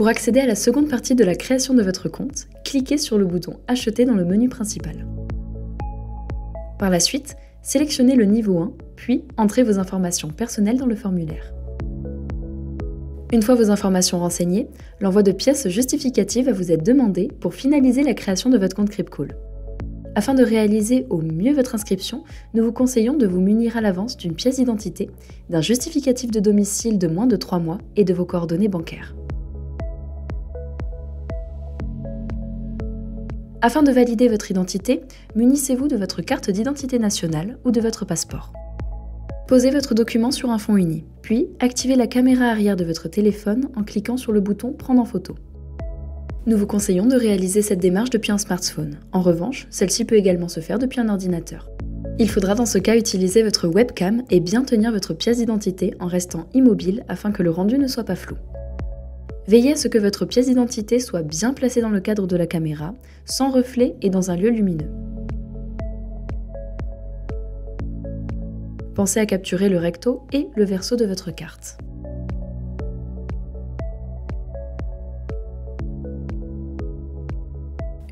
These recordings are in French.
Pour accéder à la seconde partie de la création de votre compte, cliquez sur le bouton « Acheter » dans le menu principal. Par la suite, sélectionnez le niveau 1, puis entrez vos informations personnelles dans le formulaire. Une fois vos informations renseignées, l'envoi de pièces justificatives va vous être demandé pour finaliser la création de votre compte Cribcool. Afin de réaliser au mieux votre inscription, nous vous conseillons de vous munir à l'avance d'une pièce d'identité, d'un justificatif de domicile de moins de 3 mois et de vos coordonnées bancaires. Afin de valider votre identité, munissez-vous de votre carte d'identité nationale ou de votre passeport. Posez votre document sur un fond uni, puis activez la caméra arrière de votre téléphone en cliquant sur le bouton « Prendre en photo ». Nous vous conseillons de réaliser cette démarche depuis un smartphone. En revanche, celle-ci peut également se faire depuis un ordinateur. Il faudra dans ce cas utiliser votre webcam et bien tenir votre pièce d'identité en restant immobile afin que le rendu ne soit pas flou. Veillez à ce que votre pièce d'identité soit bien placée dans le cadre de la caméra, sans reflet et dans un lieu lumineux. Pensez à capturer le recto et le verso de votre carte.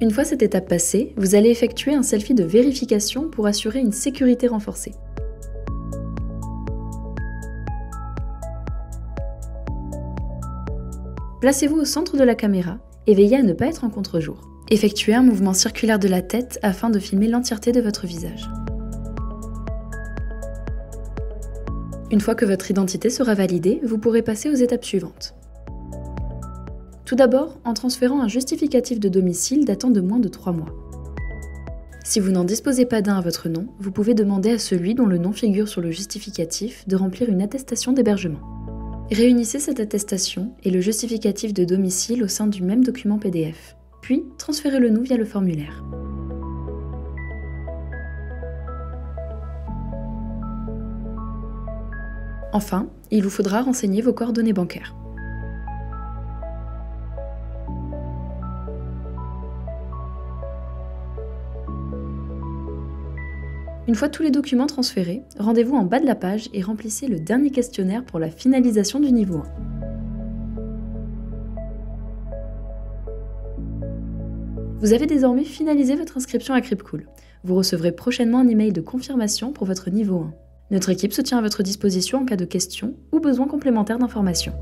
Une fois cette étape passée, vous allez effectuer un selfie de vérification pour assurer une sécurité renforcée. Placez-vous au centre de la caméra et veillez à ne pas être en contre-jour. Effectuez un mouvement circulaire de la tête afin de filmer l'entièreté de votre visage. Une fois que votre identité sera validée, vous pourrez passer aux étapes suivantes. Tout d'abord, en transférant un justificatif de domicile datant de moins de 3 mois. Si vous n'en disposez pas d'un à votre nom, vous pouvez demander à celui dont le nom figure sur le justificatif de remplir une attestation d'hébergement. Réunissez cette attestation et le justificatif de domicile au sein du même document PDF, puis transférez-le nous via le formulaire. Enfin, il vous faudra renseigner vos coordonnées bancaires. Une fois tous les documents transférés, rendez-vous en bas de la page et remplissez le dernier questionnaire pour la finalisation du niveau 1. Vous avez désormais finalisé votre inscription à Cribcool. Vous recevrez prochainement un email de confirmation pour votre niveau 1. Notre équipe se tient à votre disposition en cas de questions ou besoin complémentaire d'informations.